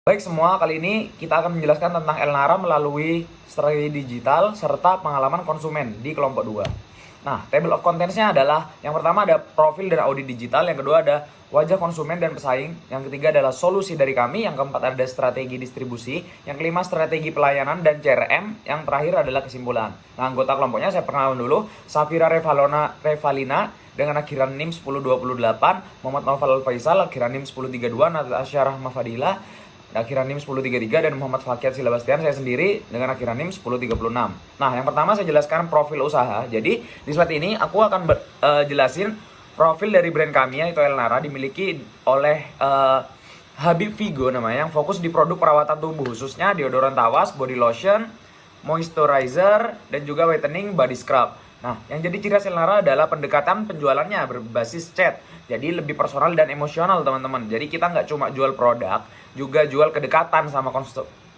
Baik semua, kali ini kita akan menjelaskan tentang Elnara melalui strategi digital serta pengalaman konsumen di kelompok 2. Nah, table of contents-nya adalah yang pertama ada profil dan audit digital, yang kedua ada wajah konsumen dan pesaing, yang ketiga adalah solusi dari kami, yang keempat ada strategi distribusi, yang kelima strategi pelayanan dan CRM, yang terakhir adalah kesimpulan. Nah, anggota kelompoknya saya perkenalkan dulu, Safira Revalina dengan akhiran NIM 1028, Muhammad Novel Faisal akhiran NIM 1032, Natasha Rahma Fadila akhiran NIM 1033, dan Muhammad Fakir Silabastian saya sendiri dengan akhiran NIM 1036. Nah, yang pertama saya jelaskan profil usaha. Jadi, di slide ini aku akan jelasin profil dari brand kami yaitu Elnara, dimiliki oleh Habib Vigo namanya, yang fokus di produk perawatan tubuh khususnya deodoran tawas, body lotion, moisturizer, dan juga whitening body scrub. Nah, yang jadi ciri khas Elnara adalah pendekatan penjualannya berbasis chat. Jadi lebih personal dan emosional, teman-teman. Jadi kita nggak cuma jual produk, juga jual kedekatan sama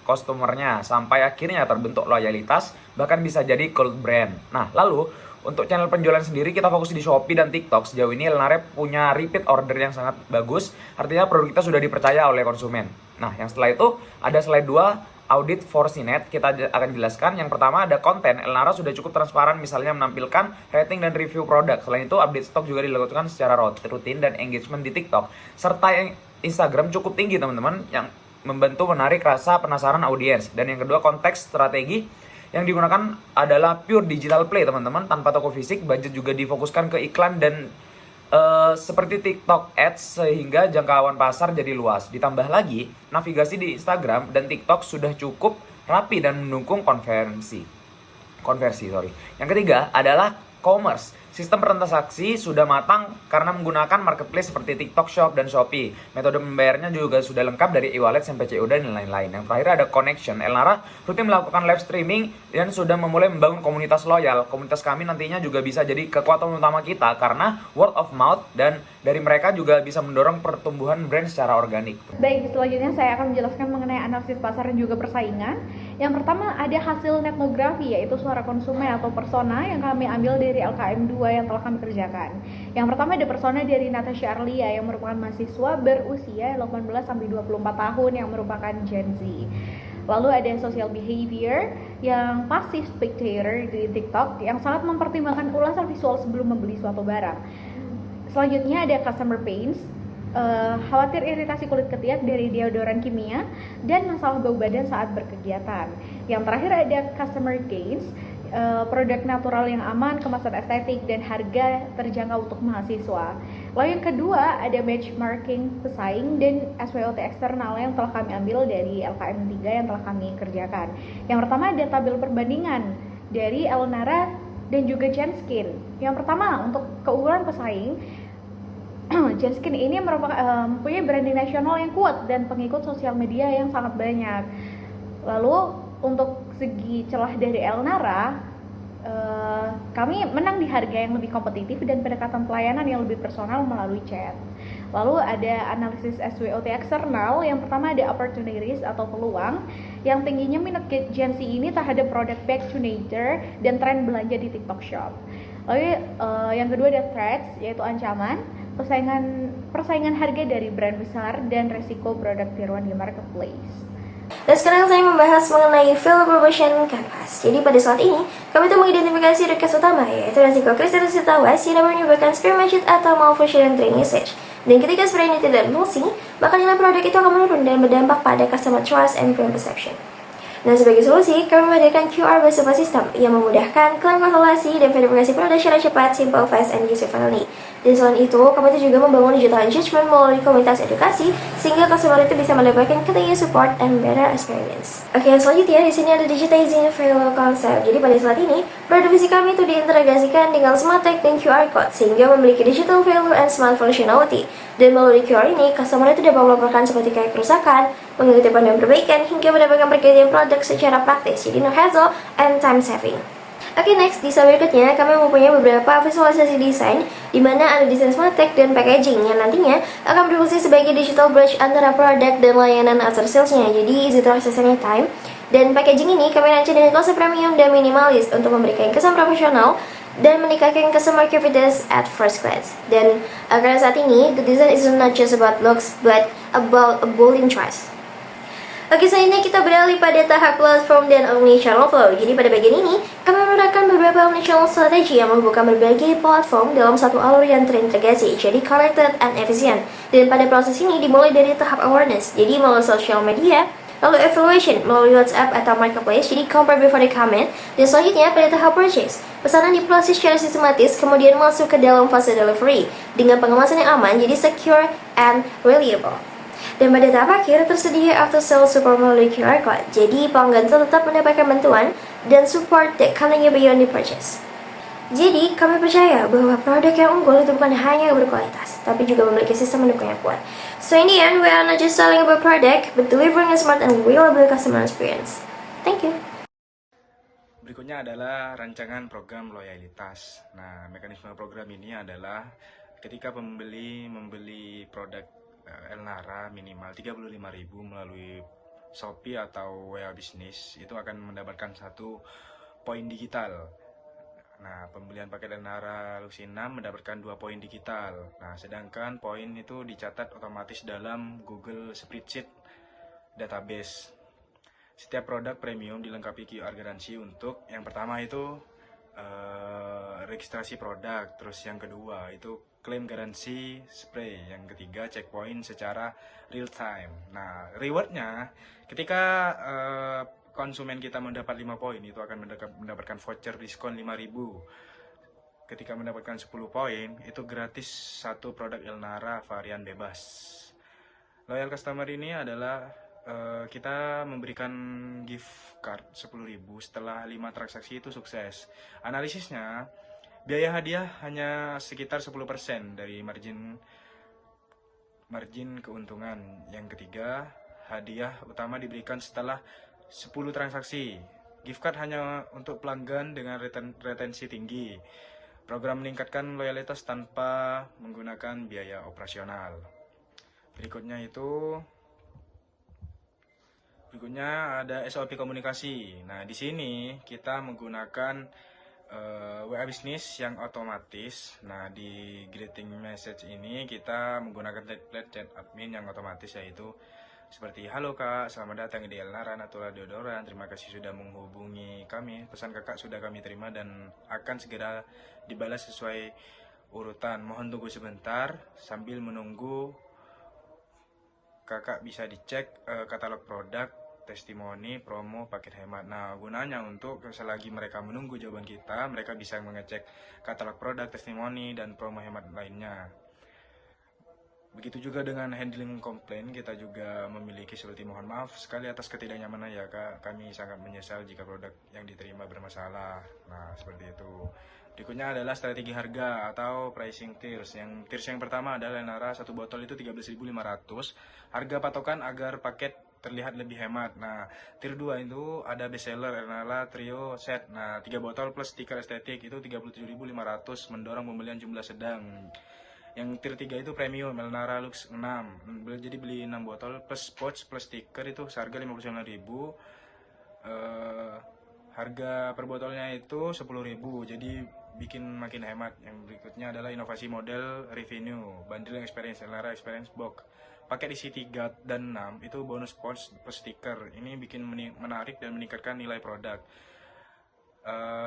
customernya sampai akhirnya terbentuk loyalitas, bahkan bisa jadi cold brand. Nah, lalu untuk channel penjualan sendiri kita fokus di Shopee dan TikTok. Sejauh ini Elnara punya repeat order yang sangat bagus, artinya produk kita sudah dipercaya oleh konsumen. Nah, yang setelah itu ada slide 2, audit Forsinet, kita akan jelaskan. Yang pertama ada konten, Elnara sudah cukup transparan, misalnya menampilkan rating dan review produk. Selain itu update stok juga dilakukan secara rutin, dan engagement di TikTok serta Instagram cukup tinggi, teman-teman, yang membantu menarik rasa penasaran audiens. Dan yang kedua, konteks strategi yang digunakan adalah pure digital play, teman-teman, tanpa toko fisik. Budget juga difokuskan ke iklan dan seperti TikTok Ads, sehingga jangkauan pasar jadi luas. Ditambah lagi, navigasi di Instagram dan TikTok sudah cukup rapi dan mendukung konversi. Yang ketiga adalah commerce. Sistem transaksi sudah matang karena menggunakan marketplace seperti TikTok Shop dan Shopee. Metode membayarnya juga sudah lengkap dari e-wallet sampai COD dan lain-lain. Yang terakhir ada connection. Elnara rutin melakukan live streaming dan sudah memulai membangun komunitas loyal. Komunitas kami nantinya juga bisa jadi kekuatan utama kita karena word of mouth, dan dari mereka juga bisa mendorong pertumbuhan brand secara organik. Baik, selanjutnya saya akan menjelaskan mengenai analisis pasar dan juga persaingan. Yang pertama ada hasil netnografi, yaitu suara konsumen atau persona yang kami ambil dari LKM 2 yang telah kami kerjakan. Yang pertama ada persona dari Natasha Arlia yang merupakan mahasiswa berusia 18-24 tahun yang merupakan Gen Z. Lalu ada social behavior yang passive spectator di TikTok yang sangat mempertimbangkan ulasan visual sebelum membeli suatu barang. Selanjutnya ada customer pains, khawatir iritasi kulit ketiak dari deodoran kimia dan masalah bau badan saat berkegiatan. Yang terakhir ada customer gains, produk natural yang aman, kemasan estetik, dan harga terjangkau untuk mahasiswa. Lalu yang kedua ada benchmarking pesaing dan SWOT eksternal yang telah kami ambil dari LKM 3 yang telah kami kerjakan. Yang pertama ada tabel perbandingan dari Elnara dan juga Genskin. Yang pertama untuk keunggulan pesaing, Genskin ini mempunyai branding nasional yang kuat dan pengikut sosial media yang sangat banyak. Lalu untuk segi celah dari Elnara, kami menang di harga yang lebih kompetitif dan pendekatan pelayanan yang lebih personal melalui chat. Lalu ada analisis SWOT eksternal. Yang pertama ada opportunities atau peluang, yang tingginya minat Gen Z ini terhadap produk back to nature dan tren belanja di TikTok Shop. Lalu yang kedua ada threats, yaitu ancaman, persaingan harga dari brand besar, dan resiko produk tiruan di marketplace. Dan sekarang saya membahas mengenai Field Promotion Canvas. Jadi pada saat ini, kami telah mengidentifikasi request utama, yaitu resiko krisis tawas yang dapat menyebabkan spare budget atau malfunction train usage. Dan ketika spare ini tidak berfungsi, maka nilai produk itu akan menurun dan berdampak pada customer trust and brand perception. Nah, sebagai solusi, kami menghadirkan QR based support system yang memudahkan klaim konsultasi dan verifikasi produk secara cepat, simple, fast, and user-friendly. Dan selain itu, kami juga membangun digital engagement melalui komunitas edukasi sehingga customer itu bisa mendapatkan continuous support and better experience. Oke, selanjutnya di sini ada digitizing value concept. Jadi pada saat ini, produk fisik kami itu diintegrasikan dengan smart tag dan QR code sehingga memiliki digital value and smart functionality. Dan melalui QR ini, customer itu dapat melaporkan seperti kayak kerusakan, mengikuti panduan perbaikan, hingga mendapatkan pergantian produk secara praktis. Jadi no hassle and time saving. Oke, next, di slide berikutnya kami mempunyai beberapa visualisasi desain di mana ada desain smart tag dan packaging yang nantinya akan berfungsi sebagai digital bridge antara produk dan layanan after sales-nya. Jadi easy to access anytime. Dan packaging ini kami rancang dengan konsep premium dan minimalis untuk memberikan kesan profesional dan meningkatkan customer confidence at first glance. Dan karena saat ini, the design is not just about looks but about a building trust. Oke, selanjutnya kita beralih pada tahap platform dan omnichannel flow. Jadi pada bagian ini, kami menerapkan beberapa omnichannel strategi yang menghubungkan berbagai platform dalam satu alur yang terintegrasi, jadi connected and efficient. Dan pada proses ini dimulai dari tahap awareness, jadi melalui social media, lalu evaluation melalui WhatsApp atau marketplace, jadi compare before the comment, dan selanjutnya pada tahap purchase. Pesanan diproses secara sistematis, kemudian masuk ke dalam fase delivery dengan pengemasan yang aman, jadi secure and reliable. Dan pada tahap akhir tersedia after sale support melalui QR code. Jadi pelanggan tetap mendapatkan bantuan dan support that continue beyond the purchase. Jadi kami percaya bahwa produk yang unggul itu bukan hanya berkualitas, tapi juga memiliki sistem mendukung yang kuat. So in the end, we are not just selling a product, but delivering a smart and reliable customer experience. Thank you. Berikutnya adalah rancangan program loyalitas. Nah, mekanisme program ini adalah ketika pembeli membeli produk Elnara minimal 35.000 melalui Shopee atau WA Bisnis, itu akan mendapatkan 1 poin digital. Nah, pembelian paket Elnara Luxi 6 mendapatkan 2 poin digital. Nah, sedangkan poin itu dicatat otomatis dalam Google Spreadsheet database. Setiap produk premium dilengkapi QR garansi untuk yang pertama itu registrasi produk, terus yang kedua itu klaim garansi spray, yang ketiga checkpoint secara real time. Nah, rewardnya ketika konsumen kita mendapat 5 poin itu akan mendapatkan voucher diskon 5.000. Ketika mendapatkan 10 poin itu gratis 1 produk Elnara varian bebas. Loyal customer ini adalah kita memberikan gift card 10.000 setelah 5 transaksi itu sukses. Analisisnya, biaya hadiah hanya sekitar 10% dari margin keuntungan. Yang ketiga, hadiah utama diberikan setelah 10 transaksi. Gift card hanya untuk pelanggan dengan retensi tinggi. Program meningkatkan loyalitas tanpa menggunakan biaya operasional. Berikutnya ada SOP komunikasi. Nah, di sini kita menggunakan WA Bisnis yang otomatis. Nah, di greeting message ini kita menggunakan template chat admin yang otomatis, yaitu seperti halo kak, selamat datang di Elnara Natural Deodoran, terima kasih sudah menghubungi kami, pesan kakak sudah kami terima dan akan segera dibalas sesuai urutan, mohon tunggu sebentar. Sambil menunggu kakak bisa dicek katalog produk, testimoni, promo, paket hemat. Nah, gunanya untuk selagi mereka menunggu jawaban kita, mereka bisa mengecek katalog produk, testimoni, dan promo hemat lainnya. Begitu juga dengan handling komplain, kita juga memiliki seperti mohon maaf sekali atas ketidaknyamanan ya kak, kami sangat menyesal jika produk yang diterima bermasalah. Nah, seperti itu. Berikutnya adalah strategi harga atau pricing tiers. Tiers yang pertama adalah Elnara 1 botol itu 13.500. Harga patokan agar paket terlihat lebih hemat. Nah, tier 2 itu ada bestseller Elnara Trio Set. Nah, 3 botol plus stiker estetik itu 37.500 mendorong pembelian jumlah sedang. Yang tier 3 itu premium Elnara Lux 6. Jadi beli 6 botol plus pouch plus stiker itu seharga 59.000. Harga per botolnya itu 10.000. Jadi bikin makin hemat. Yang berikutnya adalah inovasi model revenue, bundling experience Elnara Experience Box. Paket isi 3 dan 6 itu bonus pouch plus stiker. Ini bikin menarik dan meningkatkan nilai produk.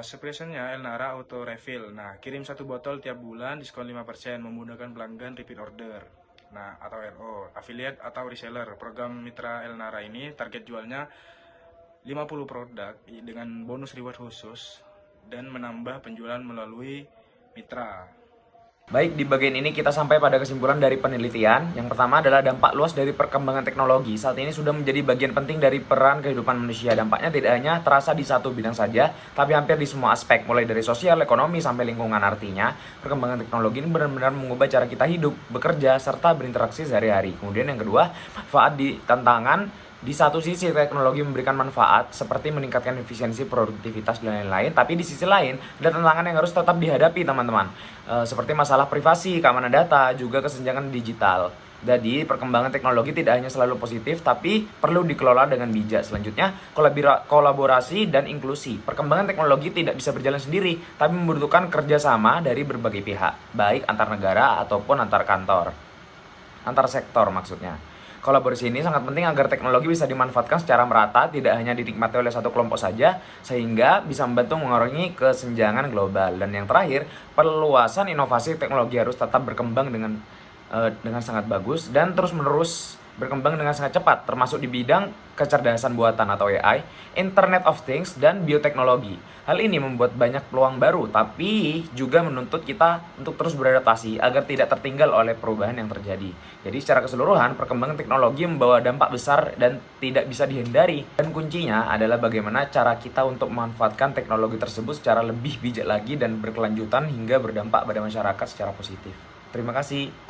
Subscription-nya Elnara Auto Refill. Nah, kirim 1 botol tiap bulan, diskon 5%, memudahkan pelanggan repeat order. Nah, atau RO, affiliate atau reseller. Program Mitra Elnara ini target jualnya 50 produk dengan bonus reward khusus dan menambah penjualan melalui mitra. Baik, di bagian ini kita sampai pada kesimpulan dari penelitian. Yang pertama adalah dampak luas dari perkembangan teknologi. Saat ini sudah menjadi bagian penting dari peran kehidupan manusia. Dampaknya tidak hanya terasa di satu bidang saja, tapi hampir di semua aspek, mulai dari sosial, ekonomi, sampai lingkungan. Artinya, perkembangan teknologi ini benar-benar mengubah cara kita hidup, bekerja, serta berinteraksi sehari-hari. Kemudian yang kedua, manfaat di tantangan. Di satu sisi teknologi memberikan manfaat seperti meningkatkan efisiensi, produktivitas, dan lain-lain. Tapi di sisi lain ada tantangan yang harus tetap dihadapi teman-teman, seperti masalah privasi, keamanan data, juga kesenjangan digital. Jadi perkembangan teknologi tidak hanya selalu positif, tapi perlu dikelola dengan bijak. Selanjutnya, kolaborasi dan inklusi. Perkembangan teknologi tidak bisa berjalan sendiri, tapi membutuhkan kerjasama dari berbagai pihak, baik antar negara ataupun antar kantor, antar sektor maksudnya. Kolaborasi ini sangat penting agar teknologi bisa dimanfaatkan secara merata, tidak hanya dinikmati oleh satu kelompok saja, sehingga bisa membantu mengurangi kesenjangan global. Dan yang terakhir, perluasan inovasi teknologi harus tetap berkembang dengan sangat bagus dan terus-menerus berkembang dengan sangat cepat, termasuk di bidang kecerdasan buatan atau AI, Internet of Things, dan bioteknologi. Hal ini membuat banyak peluang baru, tapi juga menuntut kita untuk terus beradaptasi agar tidak tertinggal oleh perubahan yang terjadi. Jadi secara keseluruhan, perkembangan teknologi membawa dampak besar dan tidak bisa dihindari. Dan kuncinya adalah bagaimana cara kita untuk memanfaatkan teknologi tersebut secara lebih bijak lagi dan berkelanjutan hingga berdampak pada masyarakat secara positif. Terima kasih.